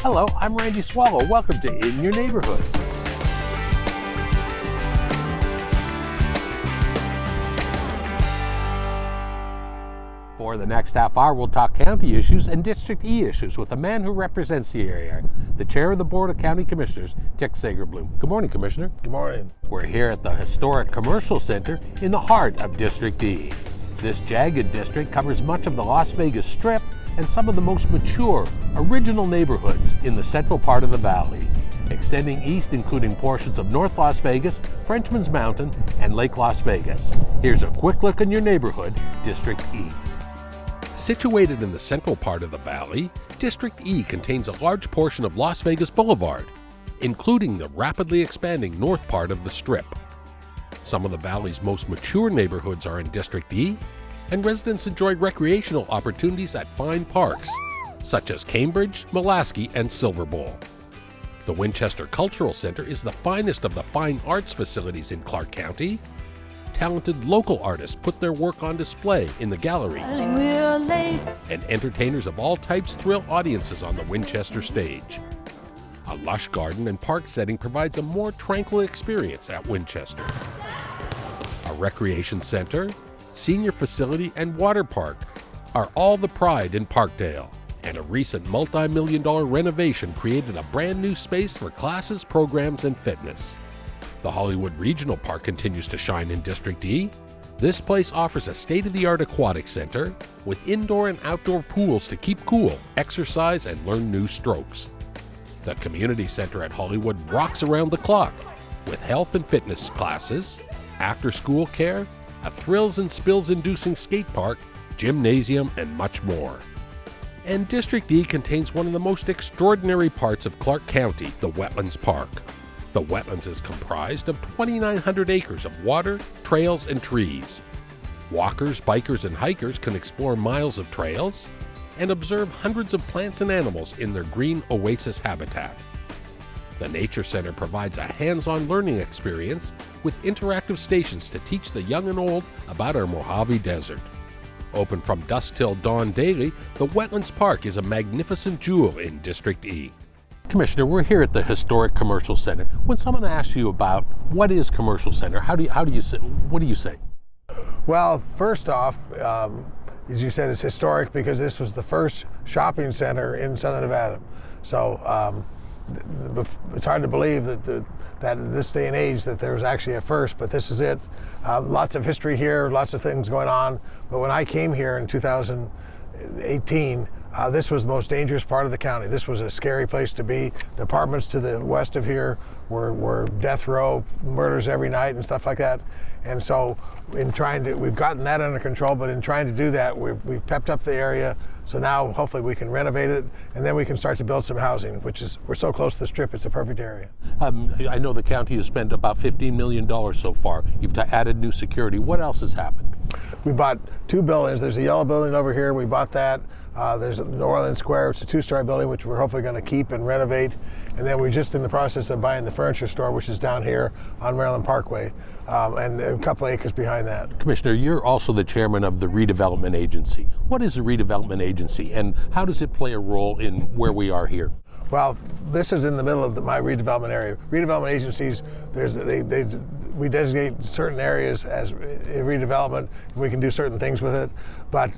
Hello, I'm Randy Swallow. Welcome to In Your Neighborhood. For the next half hour, we'll talk county issues and District E issues with a man who represents the area, the chair of the Board of County Commissioners, Tick Segerblom. Good morning, Commissioner. Good morning. We're here at the historic commercial center in the heart of District E. This jagged district covers much of the Las Vegas Strip and some of the most mature, original neighborhoods in the central part of the valley, extending east including portions of North Las Vegas, Frenchman's Mountain, and Lake Las Vegas. Here's a quick look in your neighborhood, District E. Situated in the central part of the valley, District E contains a large portion of Las Vegas Boulevard, including the rapidly expanding north part of the Strip. Some of the valley's most mature neighborhoods are in District E, and residents enjoy recreational opportunities at fine parks, such as Cambridge, Mulaski, and Silver Bowl. The Winchester Cultural Center is the finest of the fine arts facilities in Clark County. Talented local artists put their work on display in the gallery, and entertainers of all types thrill audiences on the Winchester stage. A lush garden and park setting provides a more tranquil experience at Winchester. A recreation center, senior facility, and water park are all the pride in Parkdale, and a recent multi-million-dollar renovation created a brand new space for classes, programs, and fitness. The Hollywood Regional Park continues to shine in District E. This place offers a state-of-the-art aquatic center with indoor and outdoor pools to keep cool, exercise, and learn new strokes. The community center at Hollywood rocks around the clock with health and fitness classes, after-school care, a thrills and spills-inducing skate park, gymnasium, and much more. And District E contains one of the most extraordinary parts of Clark County, the Wetlands Park. The wetlands is comprised of 2,900 acres of water, trails, and trees. Walkers, bikers, and hikers can explore miles of trails and observe hundreds of plants and animals in their green oasis habitat. The Nature Center provides a hands-on learning experience with interactive stations to teach the young and old about our Mojave Desert. Open from dusk till dawn daily, the Wetlands Park is a magnificent jewel in District E. Commissioner, we're here at the historic commercial center. When someone asks you about what is commercial center, what do you say? Well, first off, as you said, it's historic because this was the first shopping center in Southern Nevada. So it's hard to believe that in this day and age that there was actually a first, but this is it. Lots of history here, lots of things going on. But when I came here in 2018, this was the most dangerous part of the county. This was a scary place to be. The apartments to the west of here were death row, murders every night and stuff like that. And so we've gotten that under control, but in trying to do that, we've pepped up the area. So now hopefully we can renovate it, and then we can start to build some housing, we're so close to the Strip, it's a perfect area. I know the county has spent about $15 million so far. You've added new security. What else has happened? We bought two buildings. There's a yellow building over here. We bought that. There's New Orleans Square. It's a two-story building, which we're hopefully going to keep and renovate. And then we're just in the process of buying the furniture store, which is down here on Maryland Parkway, and a couple of acres behind that. Commissioner, you're also the chairman of the redevelopment agency. What is a redevelopment agency, and how does it play a role in where we are here? Well, this is in the middle of my redevelopment area. Redevelopment agencies, we designate certain areas as redevelopment, and we can do certain things with it. But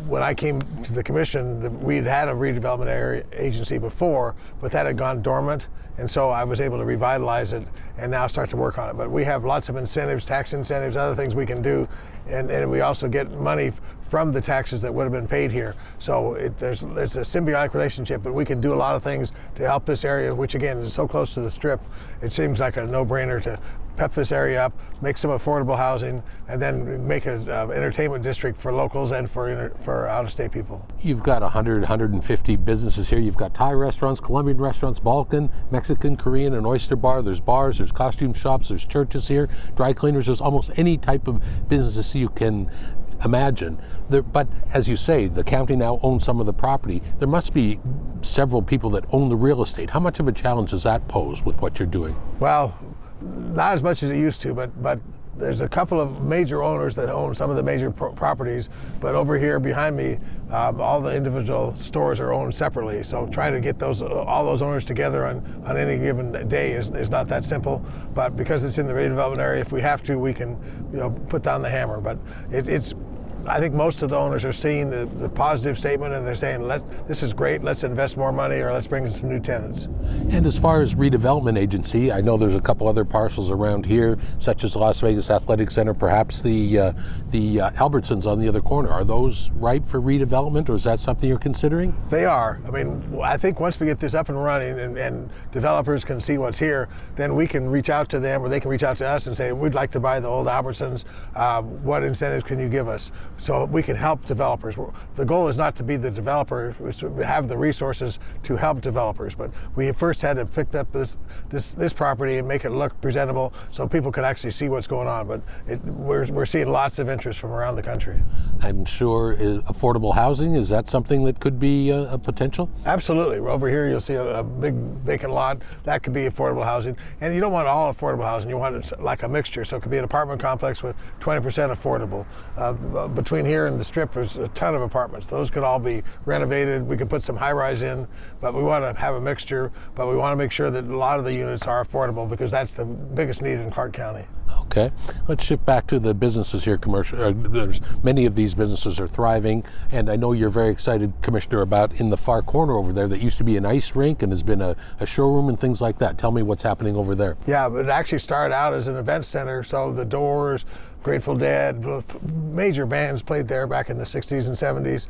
when I came to the commission, we'd had a redevelopment agency before, but that had gone dormant. And so I was able to revitalize it and now start to work on it. But we have lots of incentives, tax incentives, other things we can do. And we also get money from the taxes that would have been paid here. So there's a symbiotic relationship, but we can do a lot of things to help this area, which again is so close to the Strip. It seems like a no-brainer to pep this area up, make some affordable housing, and then make an entertainment district for locals and for out-of-state people. You've got 150 businesses here. You've got Thai restaurants, Colombian restaurants, Balkan, Mexican, Korean, and oyster bar. There's bars, there's costume shops, there's churches here, dry cleaners. There's almost any type of businesses you can imagine. But as you say, the county now owns some of the property. There must be several people that own the real estate. How much of a challenge does that pose with what you're doing? Well, not as much as it used to, but there's a couple of major owners that own some of the major properties, but over here behind me, all the individual stores are owned separately. So trying to get all those owners together on any given day is not that simple. But because it's in the redevelopment area, if we have to, we can put down the hammer. But I think most of the owners are seeing the positive statement, and they're saying, this is great, let's invest more money, or let's bring in some new tenants. And as far as redevelopment agency, I know there's a couple other parcels around here, such as Las Vegas Athletic Center, perhaps the Albertsons on the other corner. Are those ripe for redevelopment, or is that something you're considering? They are. I mean, I think once we get this up and running and developers can see what's here, then we can reach out to them, or they can reach out to us and say, we'd like to buy the old Albertsons. What incentives can you give us? So we can help developers. The goal is not to be the developer, it's to have the resources to help developers. But we first had to pick up this property and make it look presentable so people can actually see what's going on. But we're seeing lots of interest from around the country. I'm sure affordable housing, is that something that could be a potential? Absolutely. Over here you'll see a big vacant lot. That could be affordable housing. And you don't want all affordable housing. You want it like a mixture. So it could be an apartment complex with 20% affordable. Between here and the Strip, there's a ton of apartments. Those could all be renovated. We could put some high-rise in, but we want to have a mixture. But we want to make sure that a lot of the units are affordable, because that's the biggest need in Clark County. Okay, let's shift back to the businesses here. There's many of these businesses are thriving, and I know you're very excited, Commissioner, about in the far corner over there that used to be an ice rink and has been a showroom and things like that. Tell me what's happening over there. Yeah, but it actually started out as an event center, so the Doors, Grateful Dead, major bands played there back in the 60s and 70s.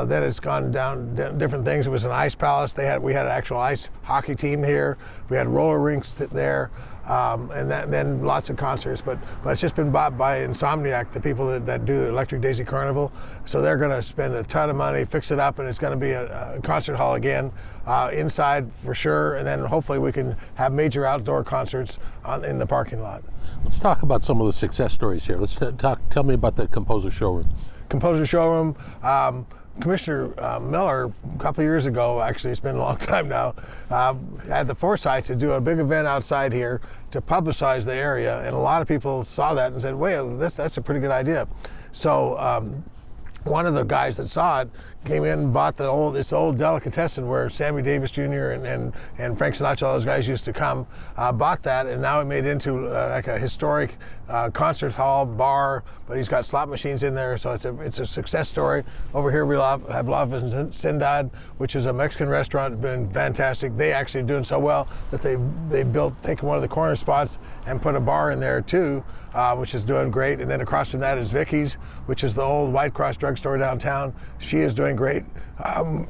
Then it's gone down different things. It was an ice palace. We had an actual ice hockey team here. We had roller rinks there. And then lots of concerts, but it's just been bought by Insomniac, the people that do the Electric Daisy Carnival. So they're going to spend a ton of money, fix it up, and it's going to be a concert hall again, inside for sure. And then hopefully we can have major outdoor concerts in the parking lot. Let's talk about some of the success stories here. Tell me about the Composer Showroom. Composer Showroom. Commissioner Miller, a couple of years ago, actually it's been a long time now, had the foresight to do a big event outside here to publicize the area, and a lot of people saw that and said, wait, that's a pretty good idea. So one of the guys that saw it came in and bought this old delicatessen where Sammy Davis Jr. and Frank Sinatra, all those guys used to come, bought that, and now it made into like a historic concert hall, bar, but he's got slot machines in there, so it's a success story. Over here we have Love and Sindad, which is a Mexican restaurant, been fantastic. They actually doing so well that they taken one of the corner spots and put a bar in there too, which is doing great. And then across from that is Vicky's, which is the old White Cross drugstore downtown. She is doing great.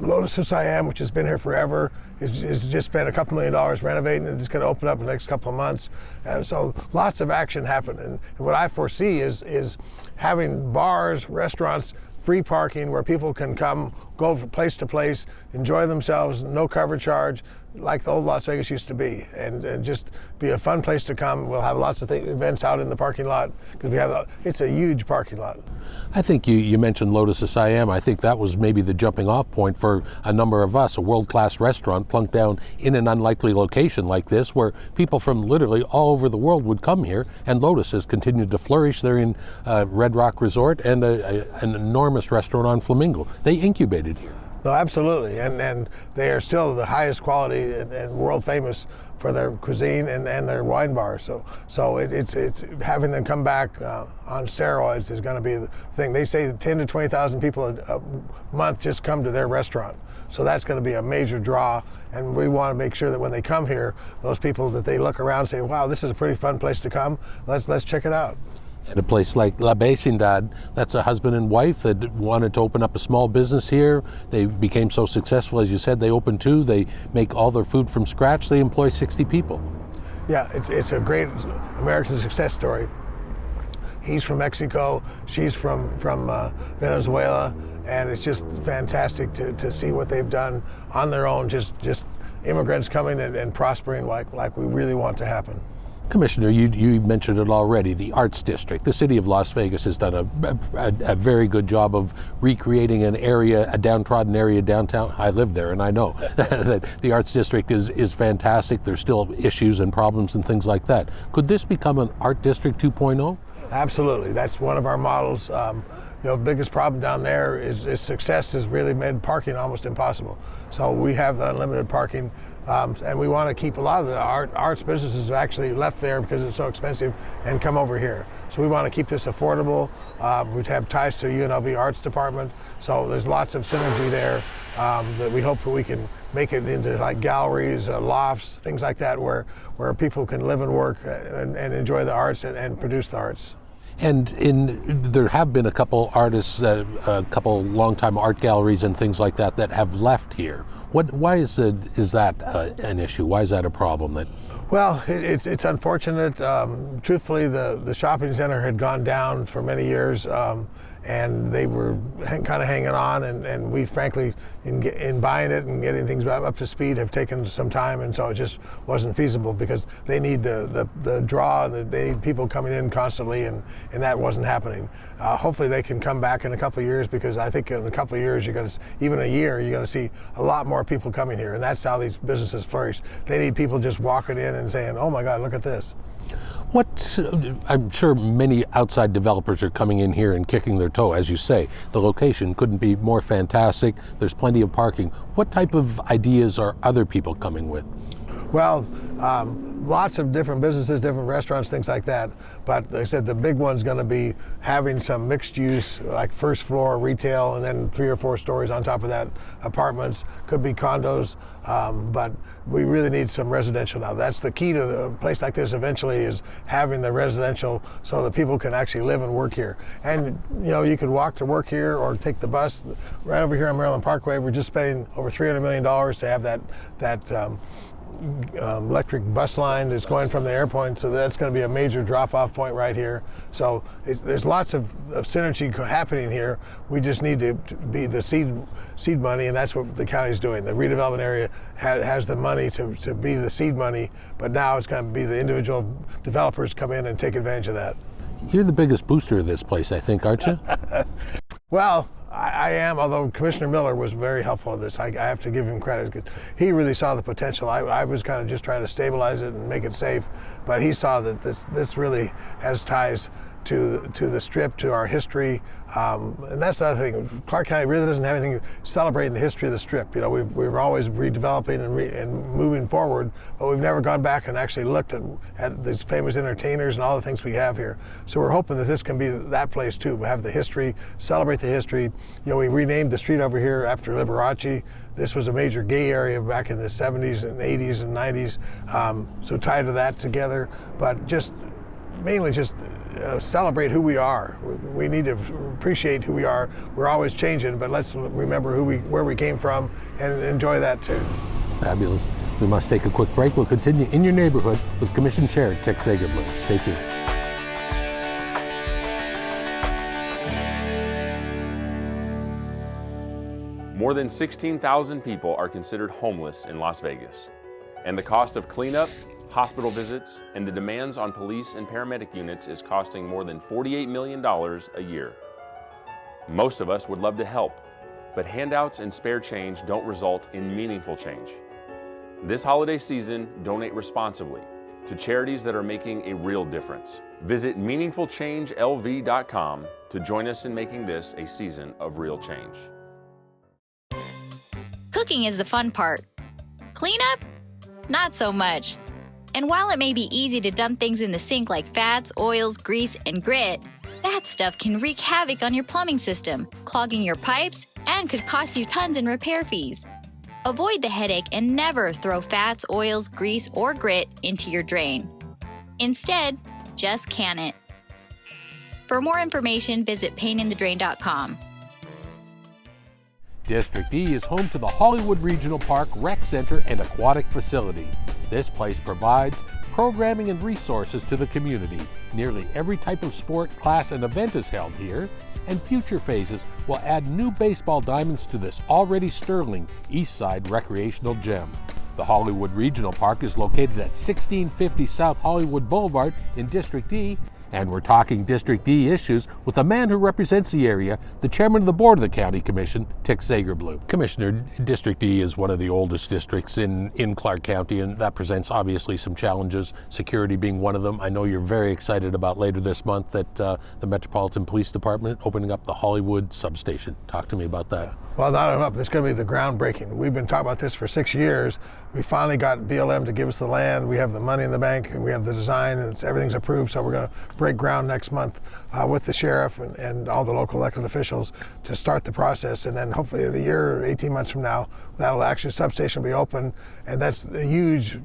Lotus of Siam, which has been here forever, is just spent $2 million renovating, and it's going to open up in the next couple of months. And so lots of action happening. And what I foresee is having bars, restaurants, free parking where people can come, go from place to place, enjoy themselves, no cover charge, like the old Las Vegas used to be, and just be a fun place to come. We'll have lots of events out in the parking lot, because it's a huge parking lot. I think you mentioned Lotus of Siam. I think that was maybe the jumping off point for a number of us, a world-class restaurant plunked down in an unlikely location like this, where people from literally all over the world would come here, and Lotus has continued to flourish. They're in Red Rock Resort and an enormous restaurant on Flamingo. They incubated here. No, absolutely, and they are still the highest quality and world famous for their cuisine and their wine bar. So it's having them come back on steroids is going to be the thing. They say 10 to 20,000 people a month just come to their restaurant. So that's going to be a major draw, and we want to make sure that when they come here, those people that they look around and say, wow, this is a pretty fun place to come. Let's check it out. At a place like La Vecindad, that's a husband and wife that wanted to open up a small business here. They became so successful, as you said, they opened 2. They make all their food from scratch. They employ 60 people. Yeah, it's a great American success story. He's from Mexico, she's from Venezuela, and it's just fantastic to see what they've done on their own, just immigrants coming and prospering like we really want to happen. Commissioner, you mentioned it already, the Arts District. The city of Las Vegas has done a very good job of recreating an area, a downtrodden area downtown. I live there and I know that the Arts District is fantastic. There's still issues and problems and things like that. Could this become an Art District 2.0? Absolutely, that's one of our models. Biggest problem down there is success has really made parking almost impossible. So we have the unlimited parking, and we want to keep a lot of the arts businesses actually left there because it's so expensive and come over here. So we want to keep this affordable. We have ties to UNLV Arts Department, so there's lots of synergy there that we hope we can make it into like galleries, lofts, things like that, where people can live and work and enjoy the arts and produce the arts. And there have been a couple artists, a couple longtime art galleries and things like that that have left here. Why is that an issue? Why is that a problem? Well, it's unfortunate. Truthfully, the shopping center had gone down for many years, and they were kind of hanging on, and we frankly, in buying it and getting things up to speed, have taken some time, and so it just wasn't feasible because they need the draw, and they need people coming in constantly, and that wasn't happening. Hopefully they can come back in a couple of years, because I think in a couple of years, even a year, you're going to see a lot more people coming here, and that's how these businesses flourish. They need people just walking in and saying, oh my God, look at this. I'm sure many outside developers are coming in here and kicking their toe. As you say, the location couldn't be more fantastic. There's plenty of parking. What type of ideas are other people coming with? Well, lots of different businesses, different restaurants, things like that. But like I said, the big one's going to be having some mixed use, like first floor retail, and then 3 or 4 stories on top of that, apartments, could be condos. But we really need some residential now. That's the key to a place like this eventually, is having the residential so that people can actually live and work here. And you could walk to work here or take the bus. Right over here on Maryland Parkway, we're just spending over $300 million to have that electric bus line that's going from the airport, so that's going to be a major drop-off point right here. So there's lots of synergy happening here. We just need to be the seed money, and that's what the county's doing. The redevelopment area has the money to be the seed money, but now it's going to be the individual developers come in and take advantage of that. You're the biggest booster of this place, I think, aren't you? Well, I am, although Commissioner Miller was very helpful in this. I have to give him credit. He really saw the potential. I was kind of just trying to stabilize it and make it safe, but he saw that this really has ties to the Strip, to our history, and that's the other thing. Clark County really doesn't have anything celebrating the history of the Strip. We're always redeveloping and moving forward, but we've never gone back and actually looked at these famous entertainers and all the things we have here. So we're hoping that this can be that place too. We have the history, celebrate the history. We renamed the street over here after Liberace. This was a major gay area back in the 70s and 80s and 90s, so tied to that together, but mainly celebrate who we are. We need to appreciate who we are. We're always changing, but let's remember where we came from and enjoy that too. Fabulous. We must take a quick break. We'll continue in your neighborhood with Commission Chair Tick Segerblom. Stay tuned. More than 16,000 people are considered homeless in Las Vegas, and the cost of cleanup, hospital visits, and the demands on police and paramedic units is costing more than $48 million a year. Most of us would love to help, but handouts and spare change don't result in meaningful change. This holiday season, donate responsibly to charities that are making a real difference. Visit meaningfulchangelv.com to join us in making this a season of real change. Cooking is the fun part. Cleanup? Not so much. And while it may be easy to dump things in the sink like fats, oils, grease, and grit, that stuff can wreak havoc on your plumbing system, clogging your pipes, and could cost you tons in repair fees. Avoid the headache and never throw fats, oils, grease, or grit into your drain. Instead, just can it. For more information, visit paininthedrain.com. District E is home to the Hollywood Regional Park Rec Center and Aquatic Facility. This place provides programming and resources to the community. Nearly every type of sport, class, and event is held here, and future phases will add new baseball diamonds to this already sterling East Side recreational gem. The Hollywood Regional Park is located at 1650 South Hollywood Boulevard in District E And we're talking District D issues with a man who represents the area, the chairman of the board of the County Commission, Tick Segerblom. Commissioner, District D is one of the oldest districts in Clark County, and that presents obviously some challenges, security being one of them. I know you're very excited about later this month that the Metropolitan Police Department opening up the Hollywood substation. Talk to me about that. Well, not enough. It's going to be the groundbreaking. We've been talking about this for 6 years. We finally got BLM to give us the land. We have the money in the bank, and we have the design, and everything's approved. So we're going to break ground next month with the sheriff and all the local elected officials to start the process. And then hopefully in a year or 18 months from now, that'll actually substation will be open, and that's a huge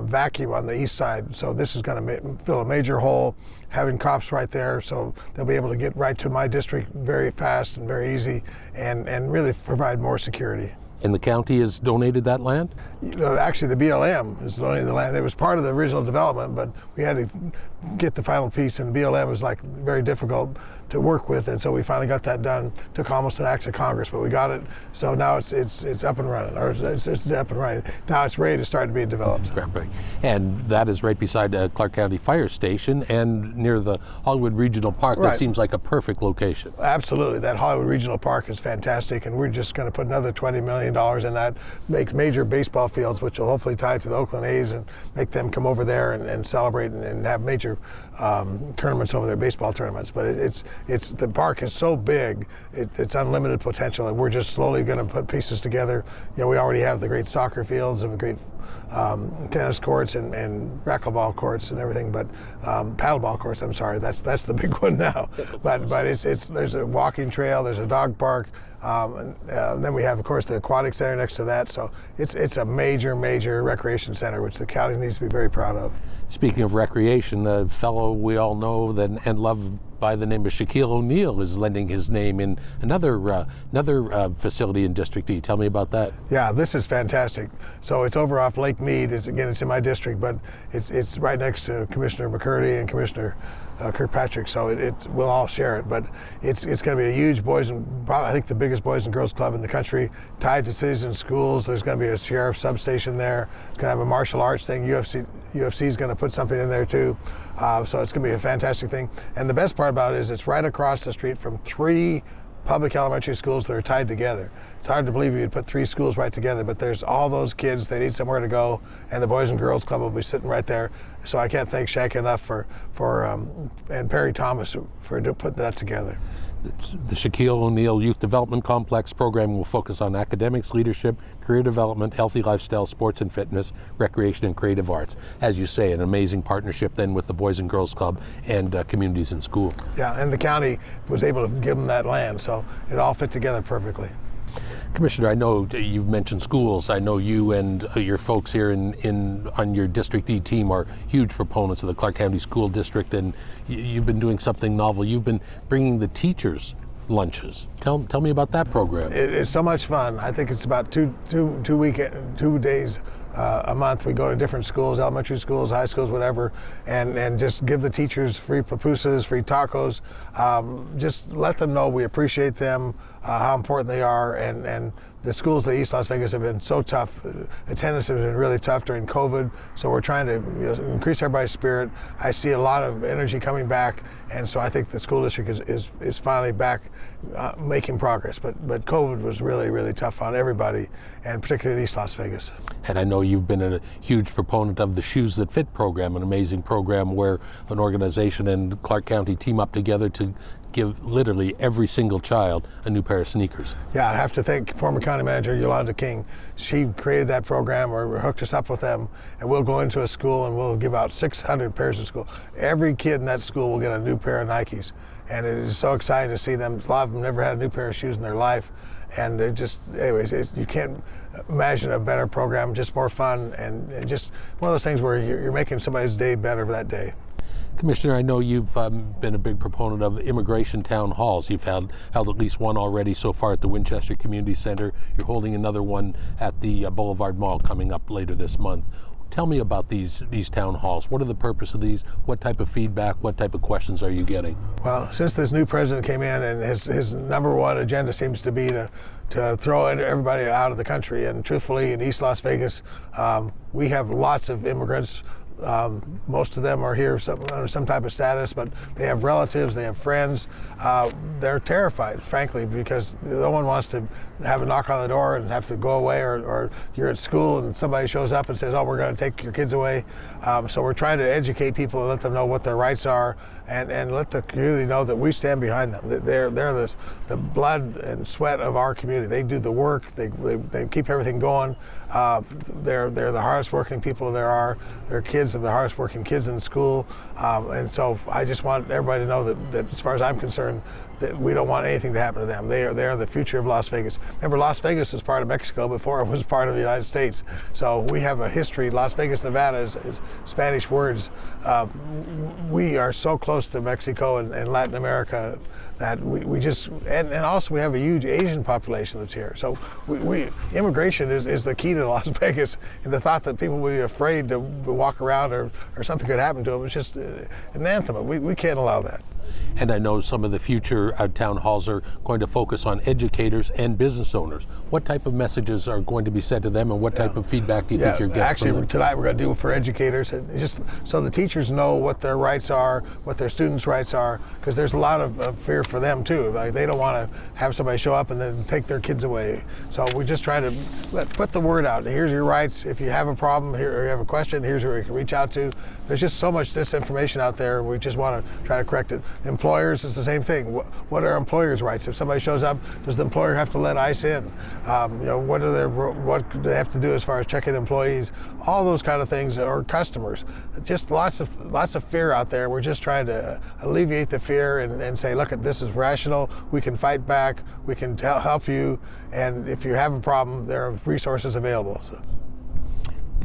vacuum on the east side. So this is going to fill a major hole, having cops right there, so they'll be able to get right to my district very fast and very easy, and really provide more security. And the county has donated that land? Actually, the BLM is donating the land. It was part of the original development, but we had to get the final piece, and BLM was like very difficult to work with, and so we finally got that done. Took almost an act of Congress, but we got it. So now it's up and running, or it's up and running. Now it's ready to start to be developed. Right. And that is right beside Clark County Fire Station and near the Hollywood Regional Park. Right. That seems like a perfect location. Absolutely. That Hollywood Regional Park is fantastic, and we're just going to put another $20 million in that, make major baseball fields, which will hopefully tie to the Oakland A's and make them come over there and celebrate and have major tournaments over there, baseball tournaments. But the park is so big, it's unlimited potential, and we're just slowly going to put pieces together. You know, we already have the great soccer fields and the great tennis courts and racquetball courts and everything, but paddleball courts. I'm sorry, that's the big one now. But there's a walking trail, there's a dog park. And then we have, of course, the aquatic center next to that. So it's a major recreation center, which the county needs to be very proud of. Speaking of recreation, the fellow we all know and love by the name of Shaquille O'Neal is lending his name in another facility in District D. Tell me about that. Yeah, this is fantastic. So it's over off Lake Mead. It's in my district, but it's right next to Commissioner McCurdy and Commissioner Kirkpatrick, so we'll all share it. But it's going to be a huge I think the biggest boys and girls club in the country, tied to cities and schools. There's going to be a sheriff's substation there. It's going to have a martial arts thing. UFC is going to put something in there too. So it's going to be a fantastic thing. And the best part about it is it's right across the street from 3 public elementary schools that are tied together. It's hard to believe you'd put 3 schools right together, but there's all those kids, they need somewhere to go, and the Boys and Girls Club will be sitting right there. So I can't thank Shaq enough and Perry Thomas for putting that together. The Shaquille O'Neal Youth Development Complex program will focus on academics, leadership, career development, healthy lifestyle, sports and fitness, recreation, and creative arts. As you say, an amazing partnership then with the Boys and Girls Club and communities in school. Yeah, and the county was able to give them that land, so it all fit together perfectly. Commissioner, I know you've mentioned schools. I know you and your folks here on your District D team are huge proponents of the Clark County School District, and you've been doing something novel. You've been bringing the teachers lunches. Tell me about that program. It's so much fun. I think it's about 2 days a month. We go to different schools, elementary schools, high schools, whatever, and just give the teachers free pupusas, free tacos. Just let them know we appreciate them, how important they are, and the schools at East Las Vegas have been so tough. Attendance has been really tough during COVID, so we're trying to increase everybody's spirit. I see a lot of energy coming back, and so I think the school district is finally back making progress. But COVID was really tough on everybody, and particularly in East Las Vegas. And I know you've been a huge proponent of the Shoes That Fit program, an amazing program where an organization and Clark County team up together to give literally every single child a new pair of sneakers. Yeah, I have to thank former county manager Yolanda King. She created that program or hooked us up with them, and we'll go into a school and we'll give out 600 pairs of school. Every kid in that school will get a new pair of Nikes, and it is so exciting to see them. A lot of them never had a new pair of shoes in their life, and they're just, anyways, you can't imagine a better program, just more fun, and just one of those things where you're making somebody's day better that day. Commissioner, I know you've been a big proponent of immigration town halls. You've held at least one already so far at the Winchester Community Center. You're holding another one at the Boulevard Mall coming up later this month. Tell me about these town halls. What are the purpose of these? What type of feedback? What type of questions are you getting? Well, since this new president came in, and his number one agenda seems to be to throw everybody out of the country, and truthfully in East Las Vegas, we have lots of immigrants, Most of them are here under some type of status, but they have relatives, they have friends. They're terrified, frankly, because no one wants to have a knock on the door and have to go away, or you're at school and somebody shows up and says, oh, we're going to take your kids away. So we're trying to educate people and let them know what their rights are, and let the community know that we stand behind them. They're the blood and sweat of our community. They do the work. They keep everything going. They're the hardest working people there are. Their kids are the hardest working kids in school. And so I just want everybody to know that as far as I'm concerned, that we don't want anything to happen to them. They are the future of Las Vegas. Remember, Las Vegas was part of Mexico before it was part of the United States. So we have a history. Las Vegas, Nevada is Spanish words. We are so close to Mexico and Latin America that we just, and also we have a huge Asian population that's here. So immigration is the key to Las Vegas, and the thought that people would be afraid to walk around or something could happen to them is just anathema. We can't allow that. And I know some of the future town halls are going to focus on educators and business owners. What type of messages are going to be sent to them, and what type of feedback do you think you're getting from them? Actually, tonight we're going to do for educators, and just so the teachers know what their rights are, what their students' rights are, because there's a lot of fear for them too. Like, they don't want to have somebody show up and then take their kids away. So we just try to put the word out. Here's your rights. If you have a problem here or you have a question, here's where you can reach out to. There's just so much disinformation out there. We just want to try to correct it. Employers, it's the same thing. What are employers' rights? If somebody shows up, does the employer have to let ICE in? What do they have to do as far as checking employees? All those kind of things, or customers. Just lots of fear out there. We're just trying to alleviate the fear and say, look, this is rational. We can fight back. We can help you. And if you have a problem, there are resources available. So.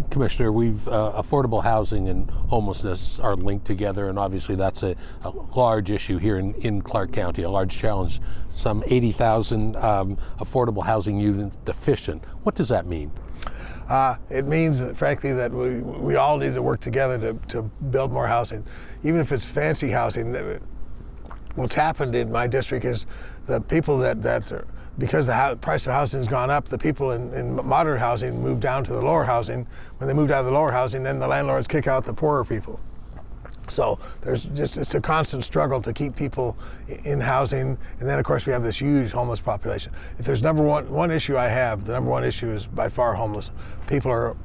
Commissioner, affordable housing and homelessness are linked together, and obviously that's a large issue here in Clark County, a large challenge. Some 80,000 affordable housing units deficient. What does that mean? It means that, frankly, that we all need to work together to build more housing, even if it's fancy housing. What's happened in my district is the people that because the price of housing has gone up, the people in moderate housing move down to the lower housing. When they move down to the lower housing, then the landlords kick out the poorer people. So it's a constant struggle to keep people in housing. And then, of course, we have this huge homeless population. If there's the number one issue is by far homeless. People are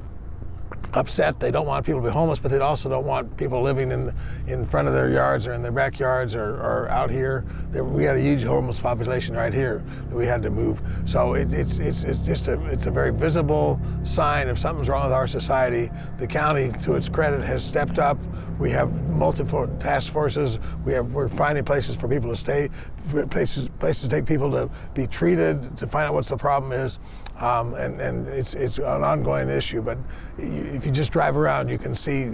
upset. They don't want people to be homeless, but they also don't want people living in front of their yards or in their backyards or out here. We had a huge homeless population right here that we had to move. So it's a very visible sign of something's wrong with our society. The county, to its credit, has stepped up. We have multiple task forces. We're finding places for people to stay, places to take people to be treated, to find out what the problem is. And it's an ongoing issue, but if you just drive around, you can see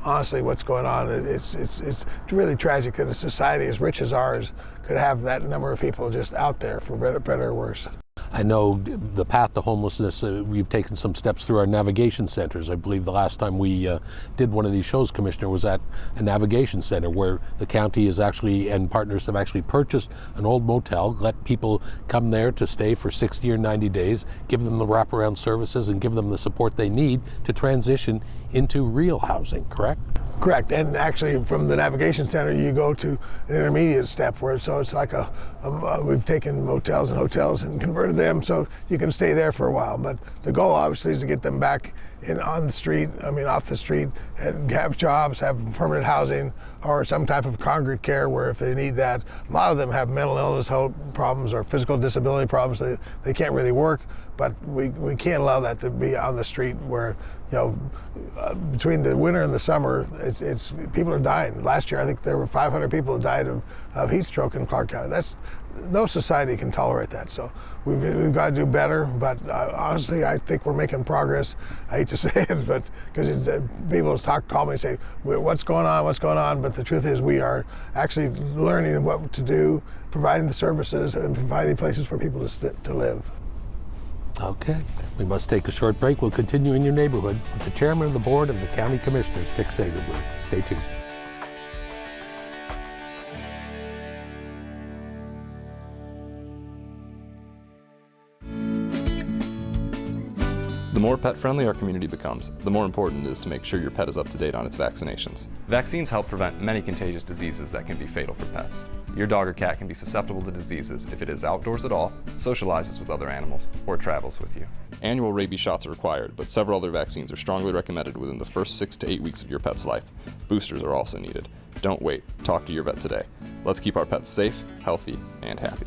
honestly what's going on. It's really tragic that a society as rich as ours could have that number of people just out there, for better or worse. I know the path to homelessness, we've taken some steps through our navigation centers. I believe the last time we did one of these shows, Commissioner, was at a navigation center where the county is actually, and partners have actually purchased an old motel, let people come there to stay for 60 or 90 days, give them the wraparound services and give them the support they need to transition into real housing, correct? Correct, and actually from the navigation center you go to an intermediate step where it's like we've taken motels and hotels and converted them so you can stay there for a while. But the goal obviously is to get them back off the street, and have jobs, have permanent housing, or some type of congregate care where if they need that. A lot of them have mental illness problems or physical disability problems. They can't really work, but we can't allow that to be on the street where, between the winter and the summer, it's people are dying. Last year, I think there were 500 people who died of heat stroke in Clark County. No society can tolerate that. So we've got to do better. But honestly, I think we're making progress. I hate to say it, but because people call me and say, "What's going on? What's going on?" But the truth is, we are actually learning what to do, providing the services, and providing places for people to live. Okay, we must take a short break. We'll continue in your neighborhood with the Chairman of the Board of the County Commissioners, Tick Segerblom. Stay tuned. The more pet-friendly our community becomes, the more important it is to make sure your pet is up to date on its vaccinations. Vaccines help prevent many contagious diseases that can be fatal for pets. Your dog or cat can be susceptible to diseases if it is outdoors at all, socializes with other animals, or travels with you. Annual rabies shots are required, but several other vaccines are strongly recommended within the first 6 to 8 weeks of your pet's life. Boosters are also needed. Don't wait. Talk to your vet today. Let's keep our pets safe, healthy, and happy.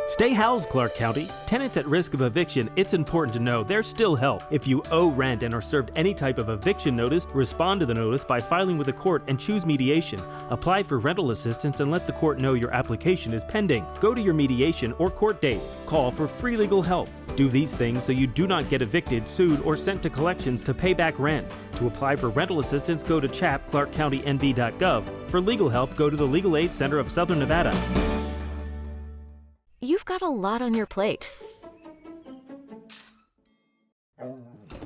Stay housed, Clark County. Tenants at risk of eviction, it's important to know there's still help. If you owe rent and are served any type of eviction notice, respond to the notice by filing with the court and choose mediation. Apply for rental assistance and let the court know your application is pending. Go to your mediation or court dates. Call for free legal help. Do these things so you do not get evicted, sued, or sent to collections to pay back rent. To apply for rental assistance, go to ClarkCountyNV.gov. For legal help, go to the Legal Aid Center of Southern Nevada. You've got a lot on your plate.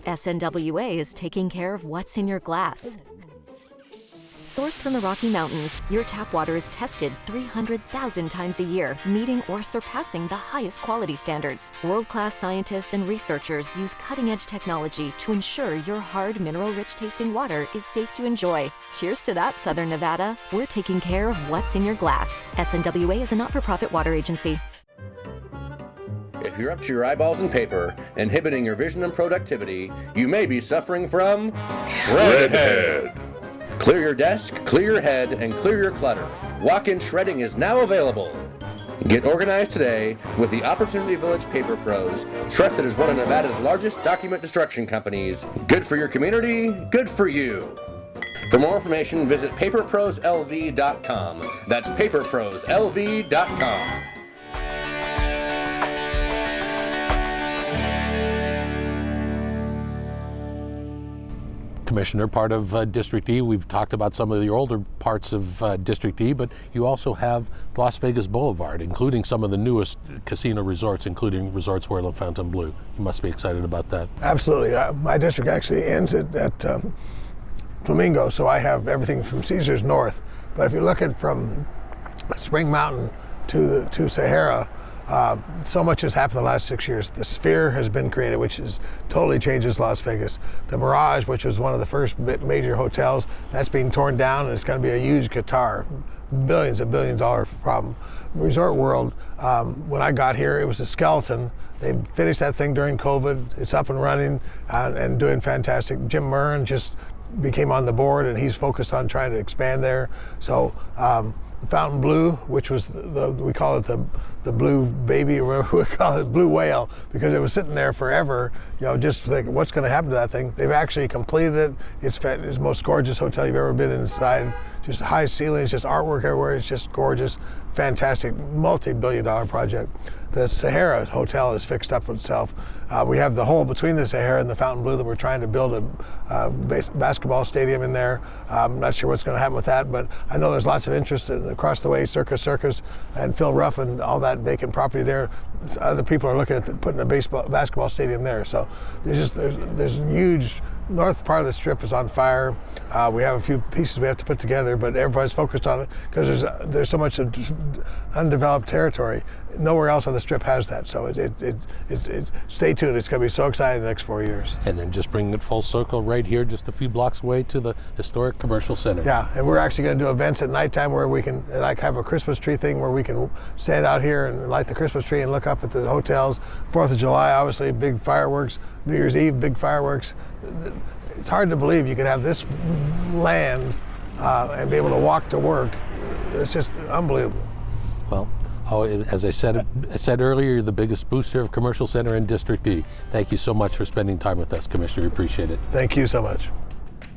SNWA is taking care of what's in your glass. Sourced from the Rocky Mountains, your tap water is tested 300,000 times a year, meeting or surpassing the highest quality standards. World-class scientists and researchers use cutting-edge technology to ensure your hard, mineral-rich tasting water is safe to enjoy. Cheers to that, Southern Nevada. We're taking care of what's in your glass. SNWA is a not-for-profit water agency. If you're up to your eyeballs in paper, inhibiting your vision and productivity, you may be suffering from shredded head. Clear your desk, clear your head, and clear your clutter. Walk-in shredding is now available. Get organized today with the Opportunity Village Paper Pros, trusted as one of Nevada's largest document destruction companies. Good for your community, good for you. For more information, visit paperproslv.com. That's paperproslv.com. Commissioner, part of District E, we've talked about some of the older parts of District E, but you also have Las Vegas Boulevard, including some of the newest casino resorts, including Resorts World and Fontainebleau. You must be excited about that. Absolutely. My district actually ends at Flamingo, so I have everything from Caesars north. But if you look at from Spring Mountain to Sahara, so much has happened in the last 6 years. The Sphere has been created, which is totally changes Las Vegas. The Mirage, which was one of the first major hotels, that's being torn down, and it's going to be a huge Qatar, billions and billion dollar problem. Resort World, when I got here, it was a skeleton. They finished that thing during COVID. It's up and running and doing fantastic. Jim Murren just became on the board, and he's focused on trying to expand there. So Fontainebleau, which was we call it the blue baby, or whatever we call it, blue whale, because it was sitting there forever. You know, just like what's going to happen to that thing? They've actually completed it. It's the most gorgeous hotel you've ever been inside. Just high ceilings, just artwork everywhere. It's just gorgeous, fantastic, multi-billion-dollar project. The Sahara Hotel is fixed up itself. We have the hole between the Sahara and the Fontainebleau that we're trying to build a basketball stadium in there. I'm not sure what's going to happen with that, but I know there's lots of interest across the way. Circus and Phil Ruff and all that vacant property there. Other people are looking at putting a basketball stadium there. So there's huge. North part of the strip is on fire. We have a few pieces we have to put together, but everybody's focused on it because there's so much undeveloped territory. Nowhere else on the strip has that. So stay tuned. It's going to be so exciting the next 4 years. And then just bringing it full circle right here, just a few blocks away to the historic commercial center. Yeah, and we're actually going to do events at nighttime where we can like have a Christmas tree thing where we can stand out here and light the Christmas tree and look up at the hotels. 4th of July, obviously, big fireworks. New Year's Eve, big fireworks. It's hard to believe you could have this land and be able to walk to work. It's just unbelievable. Well, as I said earlier, you're the biggest booster of commercial center in District E. Thank you so much for spending time with us, Commissioner. We appreciate it. Thank you so much.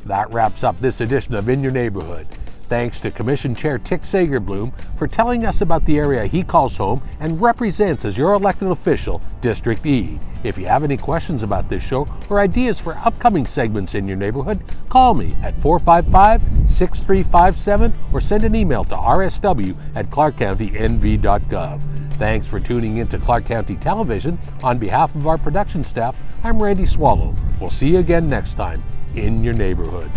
That wraps up this edition of In Your Neighborhood. Thanks to Commission Chair Tick Segerblom for telling us about the area he calls home and represents as your elected official, District E. If you have any questions about this show or ideas for upcoming segments in your neighborhood, call me at 455-6357 or send an email to rsw@clarkcountynv.gov. Thanks for tuning in to Clark County Television. On behalf of our production staff, I'm Randy Swallow. We'll see you again next time in your neighborhood.